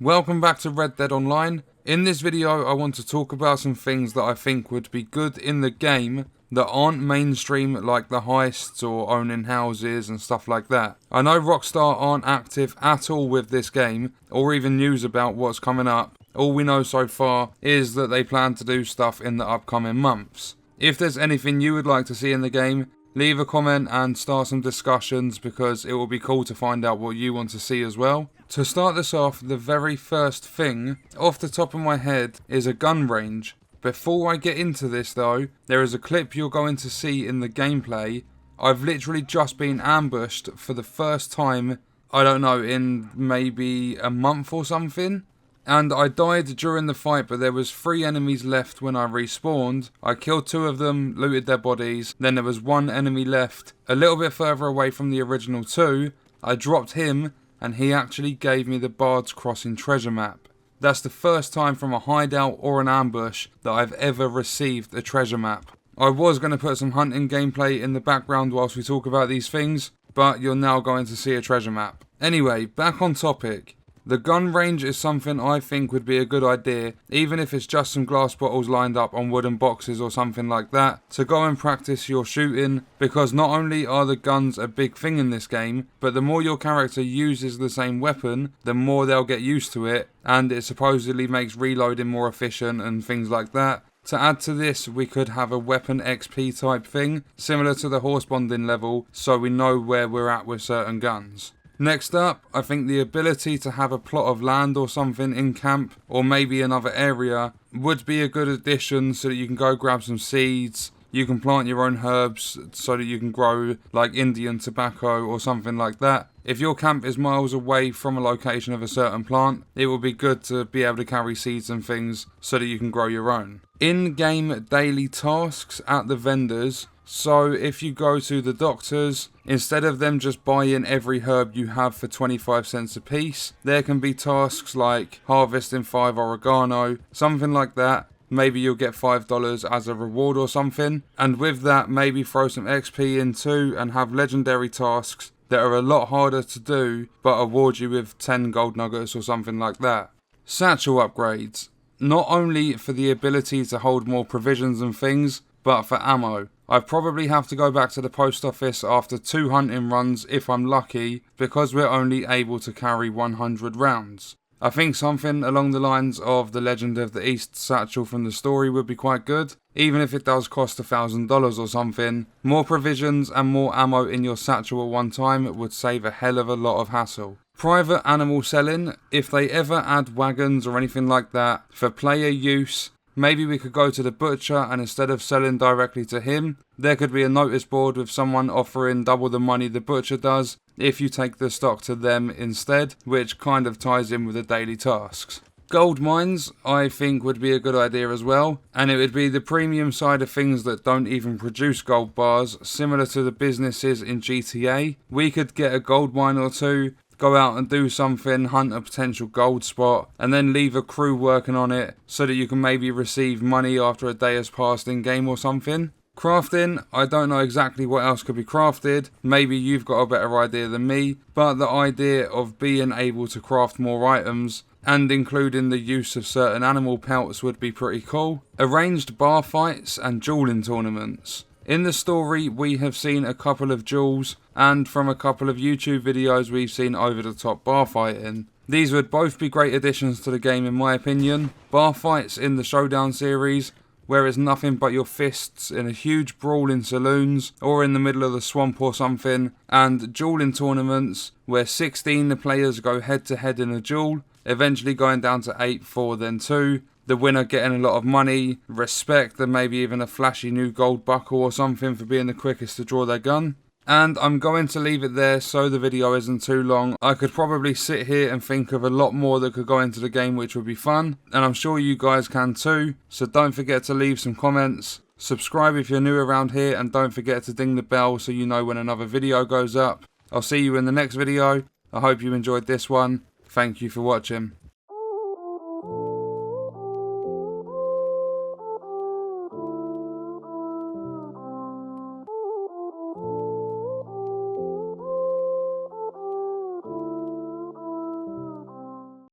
Welcome back to Red Dead Online. In this video I want to talk about some things that I think would be good in the game that aren't mainstream, like the heists or owning houses and stuff like that. I know Rockstar aren't active at all with this game, or even news about what's coming up. All we know so far is that they plan to do stuff in the upcoming months. If there's anything you would like to see in the game, leave a comment and start some discussions, because it will be cool to find out what you want to see as well. To start this off, the very first thing off the top of my head is a gun range. Before I get into this though, there is a clip you're going to see in the gameplay. I've literally just been ambushed for the first time, I don't know, in maybe a month or something. And I died during the fight, but there was 3 enemies left when I respawned. I killed 2 of them, looted their bodies. Then there was 1 enemy left a little bit further away from the original 2. I dropped him, and he actually gave me the Bard's Crossing treasure map. That's the first time from a hideout or an ambush that I've ever received a treasure map. I was going to put some hunting gameplay in the background whilst we talk about these things, but you're now going to see a treasure map. Anyway, back on topic. The gun range is something I think would be a good idea, even if it's just some glass bottles lined up on wooden boxes or something like that, to go and practice your shooting, because not only are the guns a big thing in this game, but the more your character uses the same weapon, the more they'll get used to it, and it supposedly makes reloading more efficient and things like that. To add to this, we could have a weapon XP type thing, similar to the horse bonding level, so we know where we're at with certain guns. Next up, I think the ability to have a plot of land or something in camp, or maybe another area, would be a good addition, so that you can go grab some seeds, you can plant your own herbs so that you can grow like Indian tobacco or something like that. If your camp is miles away from a location of a certain plant, it will be good to be able to carry seeds and things so that you can grow your own. In-game daily tasks at the vendors. So if you go to the doctors, instead of them just buying every herb you have for 25 cents a piece, there can be tasks like harvesting 5 oregano, something like that. Maybe you'll get $5 as a reward or something. And with that, maybe throw some XP in too and have legendary tasks that are a lot harder to do, but award you with 10 gold nuggets or something like that. Satchel upgrades. Not only for the ability to hold more provisions and things, but for ammo. I probably have to go back to the post office after 2 hunting runs if I'm lucky, because we're only able to carry 100 rounds. I think something along the lines of the Legend of the East satchel from the story would be quite good, even if it does cost $1,000 or something. More provisions and more ammo in your satchel at one time would save a hell of a lot of hassle. Private animal selling. If they ever add wagons or anything like that for player use, maybe we could go to the butcher, and instead of selling directly to him, there could be a notice board with someone offering double the money the butcher does if you take the stock to them instead, which kind of ties in with the daily tasks. Gold mines, I think, would be a good idea as well, and it would be the premium side of things that don't even produce gold bars, similar to the businesses in GTA. We could get a gold mine or 2, go out and do something, hunt a potential gold spot, and then leave a crew working on it so that you can maybe receive money after a day has passed in game or something. Crafting, I don't know exactly what else could be crafted, maybe you've got a better idea than me, but the idea of being able to craft more items and including the use of certain animal pelts would be pretty cool. Arranged bar fights and dueling tournaments. In the story, we have seen a couple of duels, and from a couple of YouTube videos we've seen over-the-top bar fighting. These would both be great additions to the game in my opinion. Bar fights in the Showdown series, where it's nothing but your fists in a huge brawl in saloons or in the middle of the swamp or something, and dueling tournaments where 16 players go head to head in a duel, eventually going down to 8 4 then 2. The winner getting a lot of money, respect, and maybe even a flashy new gold buckle or something for being the quickest to draw their gun. And I'm going to leave it there so the video isn't too long. I could probably sit here and think of a lot more that could go into the game, which would be fun, and I'm sure you guys can too. So don't forget to leave some comments, subscribe if you're new around here, and don't forget to ding the bell so you know when another video goes up. I'll see you in the next video. I hope you enjoyed this one. Thank you for watching.